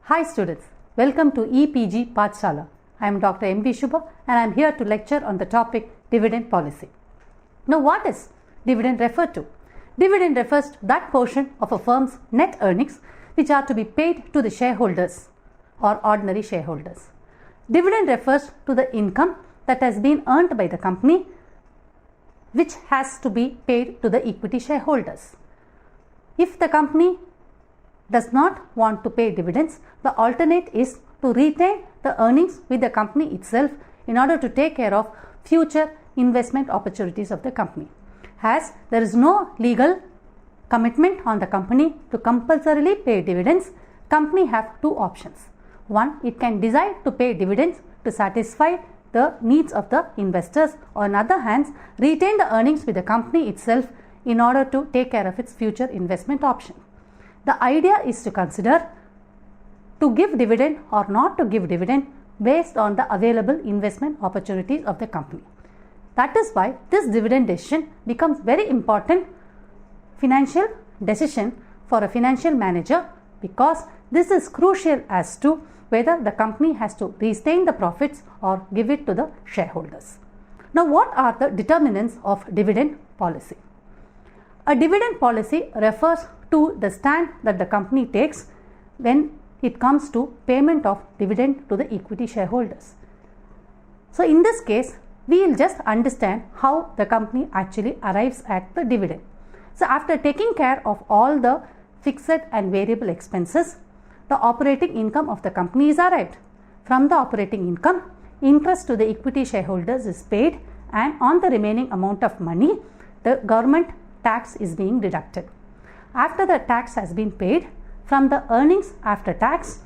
Hi students, welcome to EPG Pathshala. I am Dr. M.D. Shubha and I am here to lecture on the topic dividend policy. Now what is dividend referred to? Dividend refers to that portion of a firm's net earnings which are to be paid to the shareholders or ordinary shareholders. Dividend refers to the income that has been earned by the company which has to be paid to the equity shareholders. If the company does not want to pay dividends, the alternate is to retain the earnings with the company itself in order to take care of future investment opportunities of the company. As there is no legal commitment on the company to compulsorily pay dividends, company have two options. One, it can decide to pay dividends to satisfy the needs of the investors, or on other hand, retain the earnings with the company itself in order to take care of its future investment option. The idea is to consider to give dividend or not to give dividend based on the available investment opportunities of the company. That is why this dividend decision becomes very important financial decision for a financial manager, because this is crucial as to whether the company has to retain the profits or give it to the shareholders. Now, what are the determinants of dividend policy? A dividend policy refers to the stand that the company takes when it comes to payment of dividend to the equity shareholders. So, in this case, we will just understand how the company actually arrives at the dividend. So, after taking care of all the fixed and variable expenses, the operating income of the company is arrived. From the operating income, interest to the equity shareholders is paid, and on the remaining amount of money, the government tax is being deducted. After the tax has been paid, from the earnings after tax,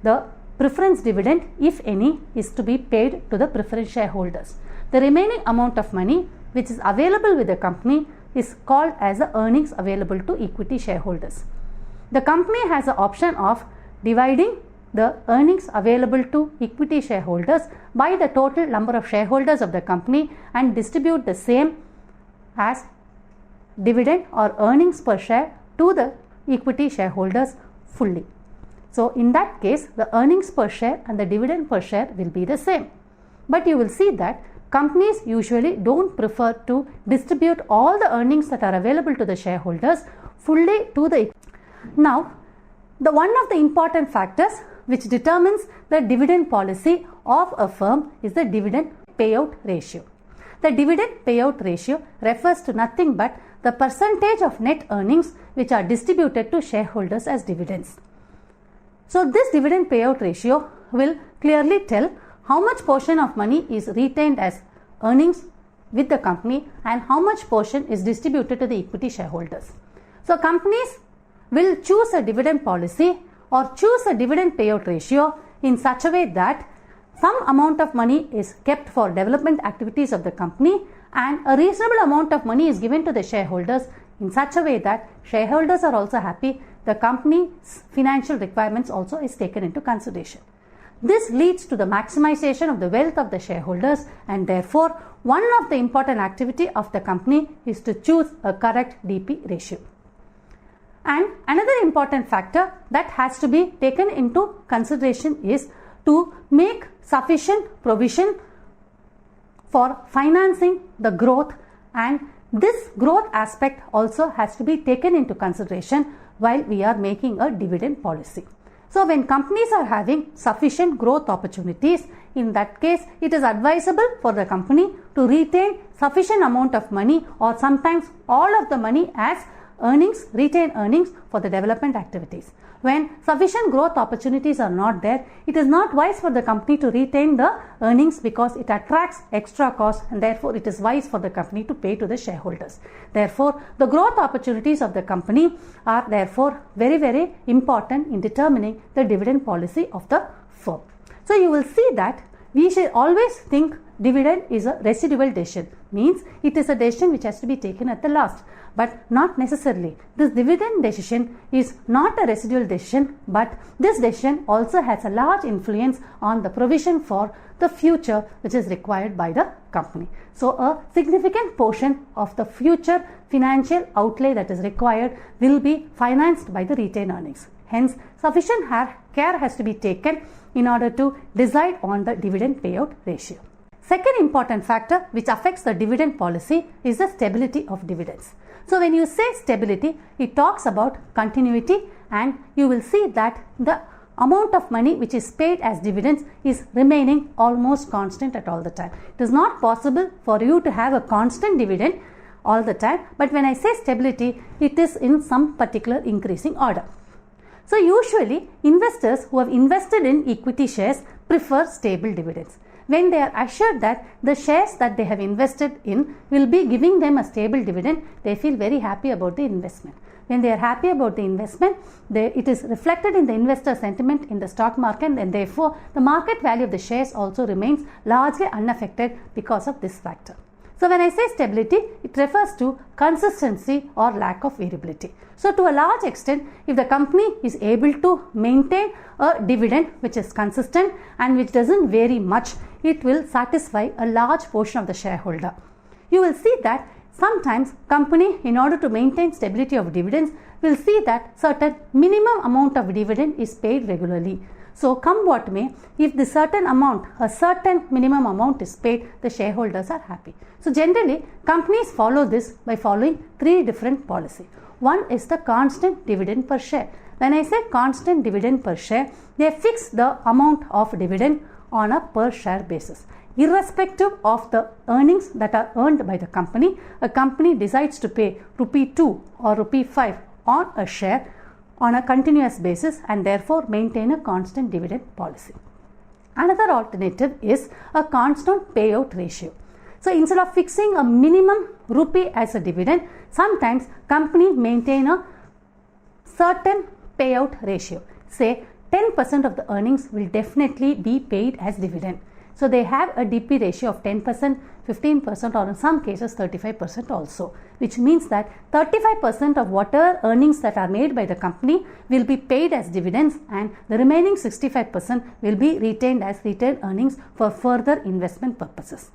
the preference dividend, if any, is to be paid to the preference shareholders. The remaining amount of money which is available with the company is called as the earnings available to equity shareholders. The company has the option of dividing the earnings available to equity shareholders by the total number of shareholders of the company and distribute the same as dividend or earnings per share to the equity shareholders fully. So, in that case, the earnings per share and the dividend per share will be the same. But you will see that companies usually don't prefer to distribute all the earnings that are available to the shareholders fully to the. Now, one of the important factors which determines the dividend policy of a firm is the dividend payout ratio. The dividend payout ratio refers to nothing but the percentage of net earnings which are distributed to shareholders as dividends. So, this dividend payout ratio will clearly tell how much portion of money is retained as earnings with the company and how much portion is distributed to the equity shareholders. So, companies will choose a dividend policy or choose a dividend payout ratio in such a way that some amount of money is kept for development activities of the company and a reasonable amount of money is given to the shareholders in such a way that shareholders are also happy, the company's financial requirements also is taken into consideration. This leads to the maximization of the wealth of the shareholders, and therefore one of the important activity of the company is to choose a correct DP ratio. And another important factor that has to be taken into consideration is to make sufficient provision for financing the growth, and this growth aspect also has to be taken into consideration while we are making a dividend policy. So, when companies are having sufficient growth opportunities, in that case it is advisable for the company to retain sufficient amount of money or sometimes all of the money as earnings, retain earnings for the development activities. When sufficient growth opportunities are not there, it is not wise for the company to retain the earnings because it attracts extra costs, and therefore it is wise for the company to pay to the shareholders. Therefore, the growth opportunities of the company are therefore very, very important in determining the dividend policy of the firm. So, you will see that we should always think dividend is a residual decision, means it is a decision which has to be taken at the last, but not necessarily. This dividend decision is not a residual decision, but this decision also has a large influence on the provision for the future which is required by the company. So, a significant portion of the future financial outlay that is required will be financed by the retained earnings. Hence, sufficient care has to be taken in order to decide on the dividend payout ratio. Second important factor which affects the dividend policy is the stability of dividends. So when you say stability, it talks about continuity, and you will see that the amount of money which is paid as dividends is remaining almost constant at all the time. It is not possible for you to have a constant dividend all the time, but when I say stability, it is in some particular increasing order. So usually investors who have invested in equity shares prefer stable dividends. When they are assured that the shares that they have invested in will be giving them a stable dividend, they feel very happy about the investment. When they are happy about the investment, it is reflected in the investor sentiment in the stock market, and therefore the market value of the shares also remains largely unaffected because of this factor. So when I say stability, it refers to consistency or lack of variability. So to a large extent, if the company is able to maintain a dividend which is consistent and which doesn't vary much, it will satisfy a large portion of the shareholder. You will see that sometimes company, in order to maintain stability of dividends, will see that certain minimum amount of dividend is paid regularly. So come what may, if the certain amount, a certain minimum amount is paid, the shareholders are happy. So generally, companies follow this by following three different policies. One is the constant dividend per share. When I say constant dividend per share, they fix the amount of dividend on a per share basis. Irrespective of the earnings that are earned by the company, a company decides to pay rupee 2 or rupee 5 on a share on a continuous basis and therefore maintain a constant dividend policy. Another alternative is a constant payout ratio. So instead of fixing a minimum rupee as a dividend, sometimes company maintain a certain payout ratio. Say 10% of the earnings will definitely be paid as dividend. So they have a DP ratio of 10%, 15% or in some cases 35% also, which means that 35% of whatever earnings that are made by the company will be paid as dividends, and the remaining 65% will be retained as retained earnings for further investment purposes.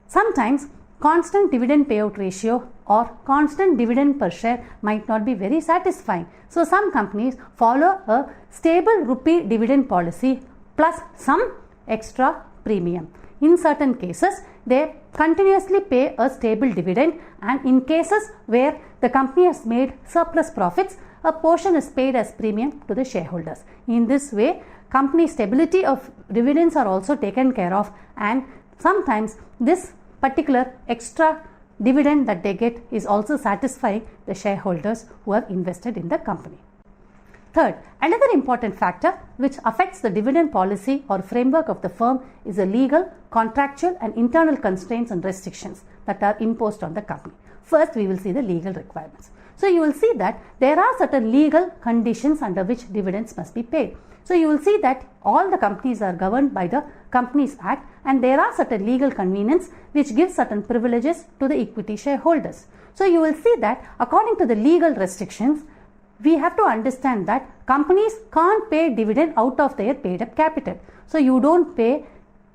Sometimes constant dividend payout ratio or constant dividend per share might not be very satisfying. So some companies follow a stable rupee dividend policy plus some extra premium. In certain cases, they continuously pay a stable dividend, and in cases where the company has made surplus profits, a portion is paid as premium to the shareholders. In this way, company stability of dividends are also taken care of, and sometimes this particular extra dividend that they get is also satisfying the shareholders who have invested in the company. Third, another important factor which affects the dividend policy or framework of the firm is the legal, contractual and internal constraints and restrictions that are imposed on the company. First, we will see the legal requirements. So you will see that there are certain legal conditions under which dividends must be paid. So you will see that all the companies are governed by the Companies Act, and there are certain legal convenience which give certain privileges to the equity shareholders. So you will see that according to the legal restrictions, we have to understand that companies can't pay dividend out of their paid up capital. So you don't pay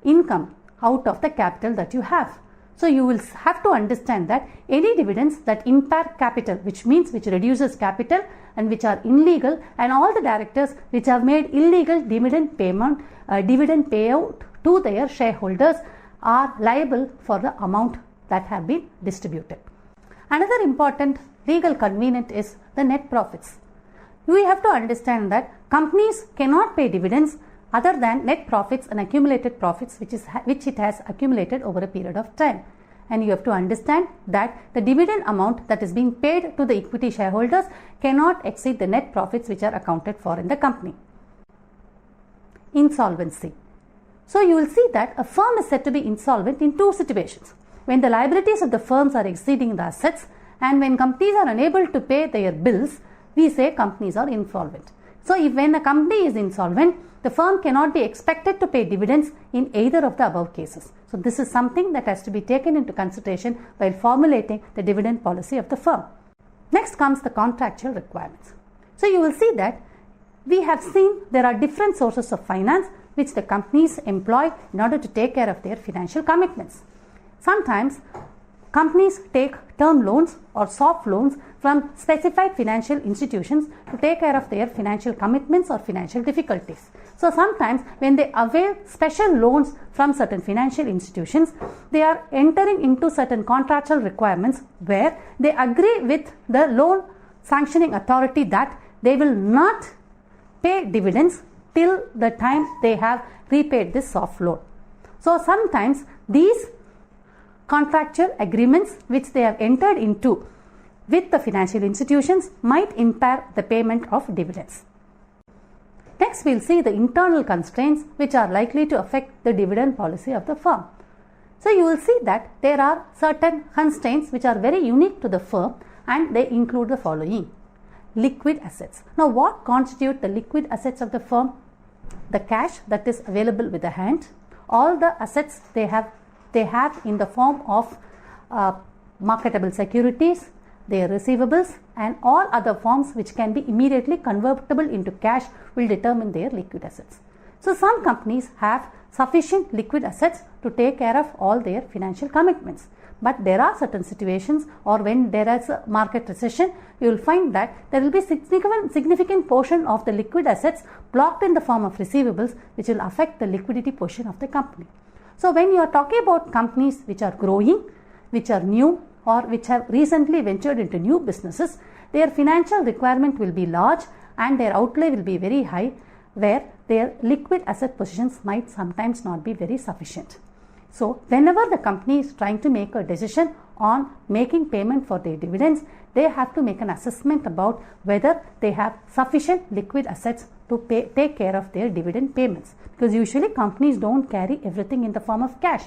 income out of the capital that you have. So you will have to understand that any dividends that impair capital, which means which reduces capital and which are illegal, and all the directors which have made illegal dividend payment, dividend payout to their shareholders are liable for the amount that have been distributed. Another important legal convenient is the net profits. We have to understand that companies cannot pay dividends other than net profits and accumulated profits which it has accumulated over a period of time. And you have to understand that the dividend amount that is being paid to the equity shareholders cannot exceed the net profits which are accounted for in the company. Insolvency. So you will see that a firm is said to be insolvent in two situations: when the liabilities of the firms are exceeding the assets, and when companies are unable to pay their bills, we say companies are insolvent. So if when a company is insolvent, the firm cannot be expected to pay dividends in either of the above cases. So this is something that has to be taken into consideration while formulating the dividend policy of the firm. Next comes the contractual requirements. So you will see that we have seen there are different sources of finance which the companies employ in order to take care of their financial commitments. Sometimes companies take term loans or soft loans from specified financial institutions to take care of their financial commitments or financial difficulties. So sometimes when they avail special loans from certain financial institutions, they are entering into certain contractual requirements where they agree with the loan sanctioning authority that they will not pay dividends till the time they have repaid this soft loan. So sometimes these contractual agreements which they have entered into with the financial institutions might impair the payment of dividends. Next, we will see the internal constraints which are likely to affect the dividend policy of the firm. So you will see that there are certain constraints which are very unique to the firm, and they include the following. Liquid assets. Now, what constitute the liquid assets of the firm? The cash that is available with the hand, all the assets they have in the form of marketable securities, their receivables, and all other forms which can be immediately convertible into cash will determine their liquid assets. So some companies have sufficient liquid assets to take care of all their financial commitments. But there are certain situations, or when there is a market recession, you will find that there will be significant portion of the liquid assets blocked in the form of receivables, which will affect the liquidity portion of the company. So when you are talking about companies which are growing, which are new, or which have recently ventured into new businesses, their financial requirement will be large and their outlay will be very high, where their liquid asset positions might sometimes not be very sufficient. So whenever the company is trying to make a decision on making payment for their dividends, they have to make an assessment about whether they have sufficient liquid assets to take care of their dividend payments, because usually companies don't carry everything in the form of cash.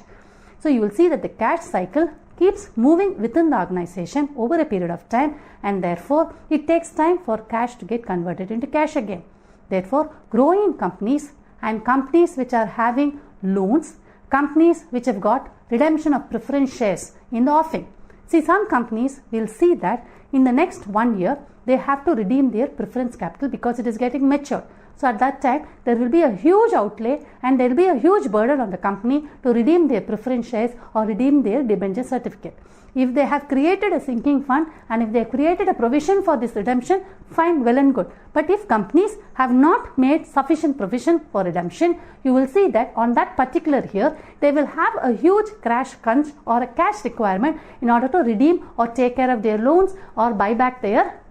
So you will see that the cash cycle keeps moving within the organization over a period of time, and therefore it takes time for cash to get converted into cash again. Therefore, growing companies and companies which are having loans, companies which have got redemption of preference shares in the offing. See, some companies will see that in the next 1 year they have to redeem their preference capital because it is getting matured. So at that time there will be a huge outlay and there will be a huge burden on the company to redeem their preference shares or redeem their debenture certificate. If they have created a sinking fund and if they have created a provision for this redemption, fine, well and good. But if companies have not made sufficient provision for redemption, you will see that on that particular year, they will have a huge cash crunch or a cash requirement in order to redeem or take care of their loans or buy back their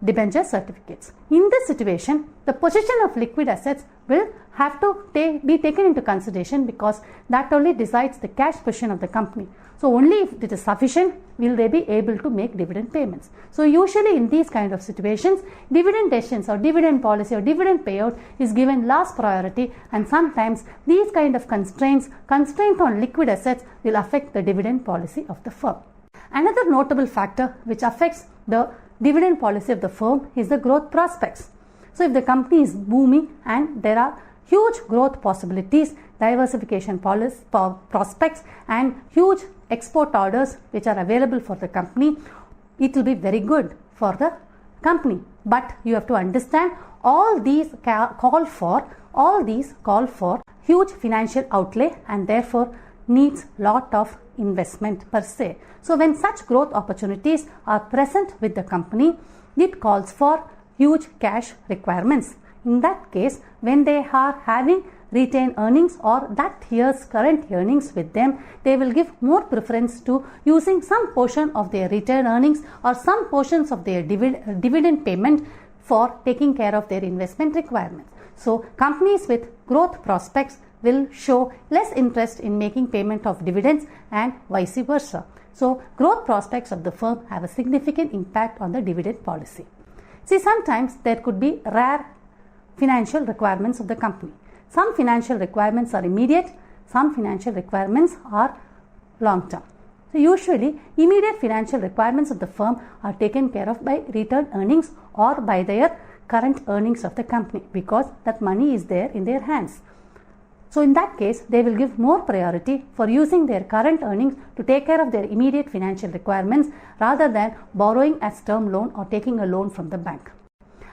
debenture certificates. In this situation, the position of liquid assets will have to be taken into consideration, because that only decides the cash position of the company. So only if it is sufficient will they be able to make dividend payments. So usually in these kind of situations, dividend decisions or dividend policy or dividend payout is given last priority, and sometimes these kind of constraint on liquid assets will affect the dividend policy of the firm. Another notable factor which affects the dividend policy of the firm is the growth prospects. So if the company is booming and there are huge growth possibilities, diversification prospects and huge export orders which are available for the company, it will be very good for the company. But you have to understand all these call for huge financial outlay and therefore needs lot of investment per se. So when such growth opportunities are present with the company, it calls for huge cash requirements. In that case, when they are having retained earnings or that year's current earnings with them, they will give more preference to using some portion of their retained earnings or some portions of their dividend payment for taking care of their investment requirements. So companies with growth prospects will show less interest in making payment of dividends and vice versa. So growth prospects of the firm have a significant impact on the dividend policy. See, sometimes there could be rare financial requirements of the company. Some financial requirements are immediate, some financial requirements are long term. So usually immediate financial requirements of the firm are taken care of by retained earnings or by their current earnings of the company, because that money is there in their hands. So in that case, they will give more priority for using their current earnings to take care of their immediate financial requirements rather than borrowing as term loan or taking a loan from the bank.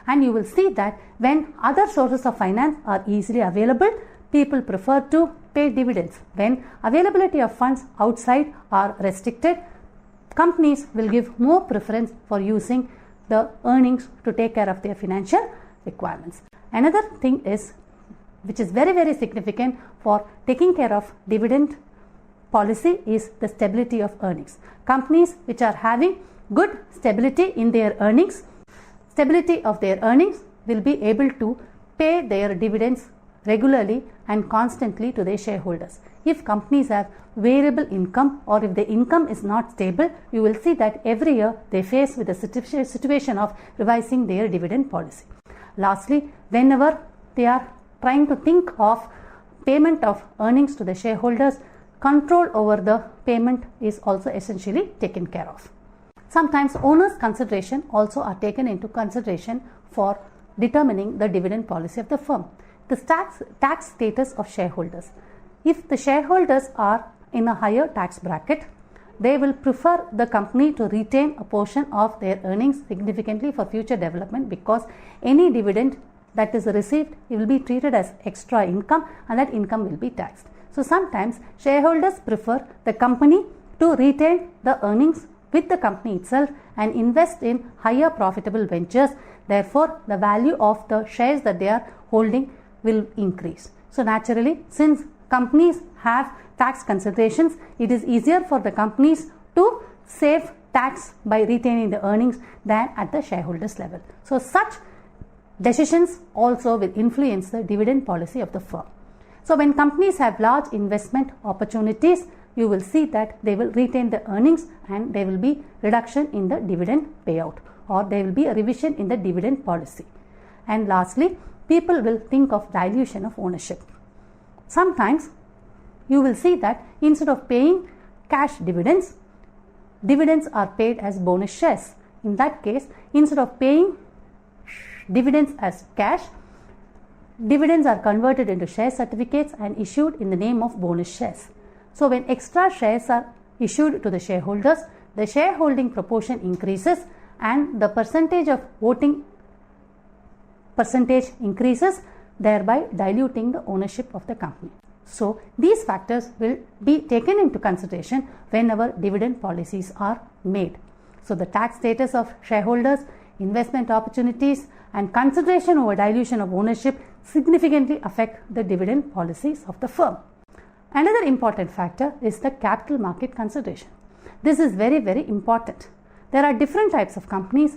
And you will see that when other sources of finance are easily available, people prefer to pay dividends. When availability of funds outside are restricted, companies will give more preference for using the earnings to take care of their financial requirements. Another thing is, which is very, very significant for taking care of dividend policy, is the stability of earnings. Companies which are having good stability in their earnings, stability of their earnings, will be able to pay their dividends regularly and constantly to their shareholders. If companies have variable income, or if the income is not stable, you will see that every year they face with the situation of revising their dividend policy. Lastly, whenever they are trying to think of payment of earnings to the shareholders, control over the payment is also essentially taken care of. Sometimes owners' consideration also are taken into consideration for determining the dividend policy of the firm. The tax status of shareholders. If the shareholders are in a higher tax bracket, they will prefer the company to retain a portion of their earnings significantly for future development, because any dividend that is received, it will be treated as extra income and that income will be taxed. So sometimes shareholders prefer the company to retain the earnings with the company itself and invest in higher profitable ventures. Therefore, the value of the shares that they are holding will increase. So naturally, since companies have tax considerations, it is easier for the companies to save tax by retaining the earnings than at the shareholders level. So such decisions also will influence the dividend policy of the firm. So when companies have large investment opportunities, you will see that they will retain the earnings and there will be reduction in the dividend payout, or there will be a revision in the dividend policy. And lastly, people will think of dilution of ownership. Sometimes you will see that instead of paying cash dividends, dividends are paid as bonus shares. In that case, instead of paying dividends as cash, dividends are converted into share certificates and issued in the name of bonus shares. So when extra shares are issued to the shareholders, the shareholding proportion increases and the percentage of voting percentage increases, thereby diluting the ownership of the company. So these factors will be taken into consideration whenever dividend policies are made. So the tax status of shareholders, investment opportunities, and consideration over dilution of ownership significantly affect the dividend policies of the firm. Another important factor is the capital market consideration. This is very, very important. There are different types of companies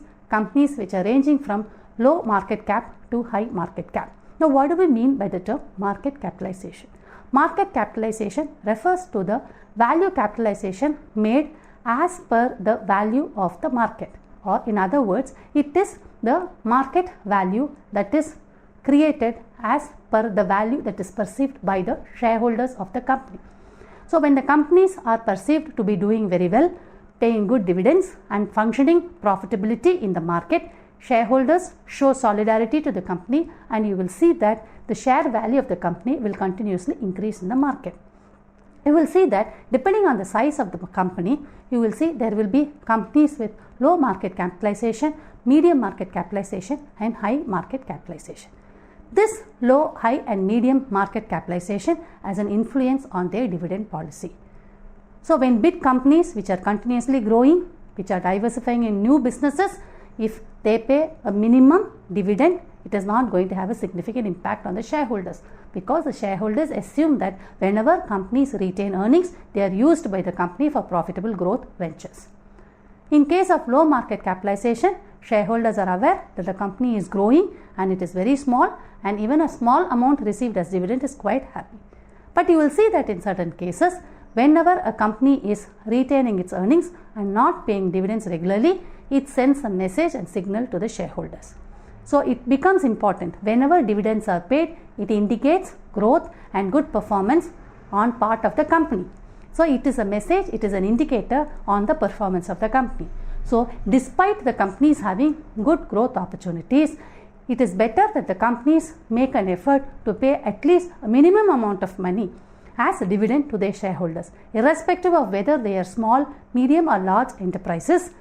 which are ranging from low market cap to high market cap. Now, what do we mean by the term market capitalization? Market capitalization refers to the value capitalization made as per the value of the market, or in other words, it is the market value that is created as per the value that is perceived by the shareholders of the company. So when the companies are perceived to be doing very well, paying good dividends and functioning profitability in the market, shareholders show solidarity to the company, and you will see that the share value of the company will continuously increase in the market. You will see that depending on the size of the company, you will see there will be companies with low market capitalization, medium market capitalization, and high market capitalization. This low, high, and medium market capitalization has an influence on their dividend policy. So when big companies which are continuously growing, which are diversifying in new businesses, if they pay a minimum dividend, it is not going to have a significant impact on the shareholders, because the shareholders assume that whenever companies retain earnings, they are used by the company for profitable growth ventures. In case of low market capitalization, shareholders are aware that the company is growing and it is very small, and even a small amount received as dividend is quite happy. But you will see that in certain cases, whenever a company is retaining its earnings and not paying dividends regularly, it sends a message and signal to the shareholders. So it becomes important. Whenever dividends are paid, it indicates growth and good performance on part of the company. So it is a message, it is an indicator on the performance of the company. So despite the companies having good growth opportunities, it is better that the companies make an effort to pay at least a minimum amount of money as a dividend to their shareholders, irrespective of whether they are small, medium, or large enterprises.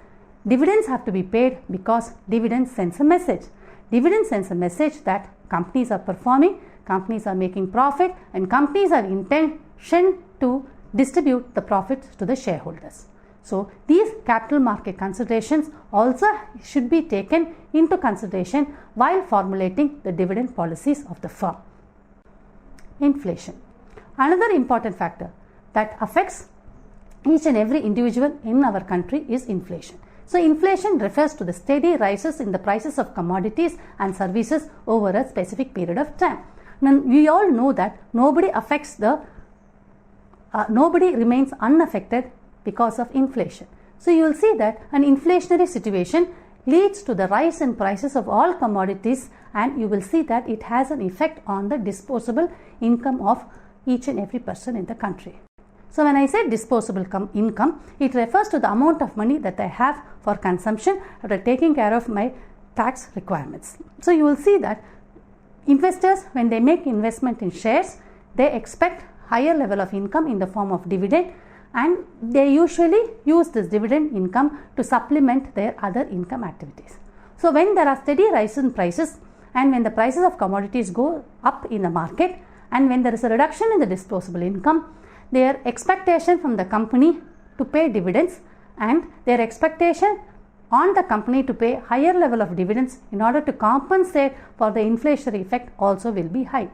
Dividends have to be paid because dividends sends a message. Dividend sends a message that companies are performing, companies are making profit, and companies have intention to distribute the profits to the shareholders. So these capital market considerations also should be taken into consideration while formulating the dividend policies of the firm. Inflation. Another important factor that affects each and every individual in our country is inflation. So inflation refers to the steady rises in the prices of commodities and services over a specific period of time. Now, we all know that nobody remains unaffected because of inflation. So you will see that an inflationary situation leads to the rise in prices of all commodities, and you will see that it has an effect on the disposable income of each and every person in the country. So when I say disposable income, it refers to the amount of money that I have for consumption after taking care of my tax requirements. So you will see that investors, when they make investment in shares, they expect higher level of income in the form of dividend, and they usually use this dividend income to supplement their other income activities. So when there are steady rise in prices, and when the prices of commodities go up in the market, and when there is a reduction in the disposable income, their expectation from the company to pay dividends and their expectation on the company to pay higher level of dividends in order to compensate for the inflationary effect also will be high.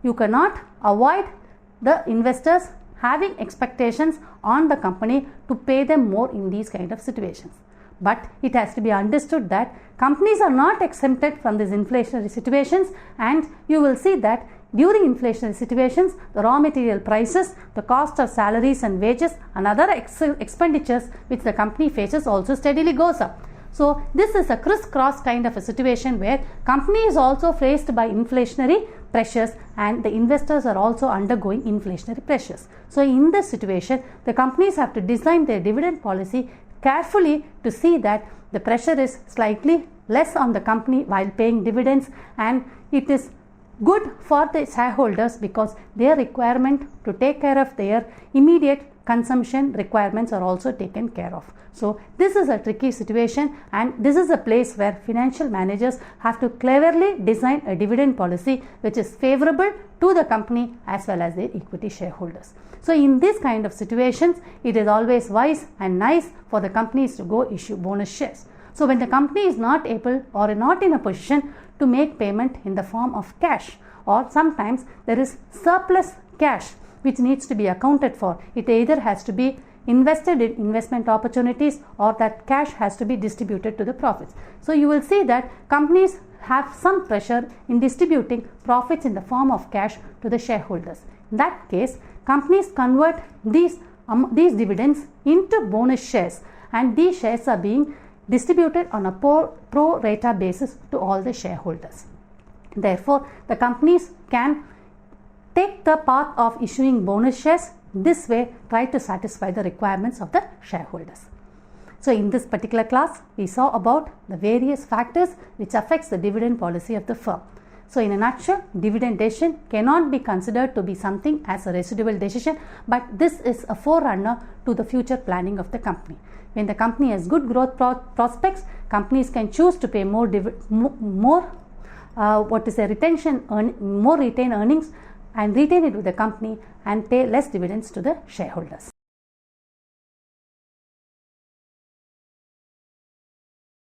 You cannot avoid the investors having expectations on the company to pay them more in these kind of situations. But it has to be understood that companies are not exempted from these inflationary situations, and you will see that during inflationary situations, the raw material prices, the cost of salaries and wages and other expenditures which the company faces also steadily goes up. So this is a crisscross kind of a situation where company is also faced by inflationary pressures and the investors are also undergoing inflationary pressures. So in this situation, the companies have to design their dividend policy carefully to see that the pressure is slightly less on the company while paying dividends, and it is good for the shareholders because their requirement to take care of their immediate consumption requirements are also taken care of. So this is a tricky situation, and this is a place where financial managers have to cleverly design a dividend policy which is favorable to the company as well as their equity shareholders. So in this kind of situations, it is always wise and nice for the companies to go issue bonus shares. So when the company is not able or not in a position to make payment in the form of cash, or sometimes there is surplus cash which needs to be accounted for, it either has to be invested in investment opportunities or that cash has to be distributed to the profits. So you will see that companies have some pressure in distributing profits in the form of cash to the shareholders. In that case, companies convert these dividends into bonus shares, and these shares are being distributed on a pro rata basis to all the shareholders. Therefore, the companies can take the path of issuing bonus shares. This way, try to satisfy the requirements of the shareholders. So in this particular class, we saw about the various factors which affects the dividend policy of the firm. So in a nutshell, dividend decision cannot be considered to be something as a residual decision, but this is a forerunner to the future planning of the company. When the company has good growth prospects, companies can choose to pay more retained earnings and retain it with the company and pay less dividends to the shareholders.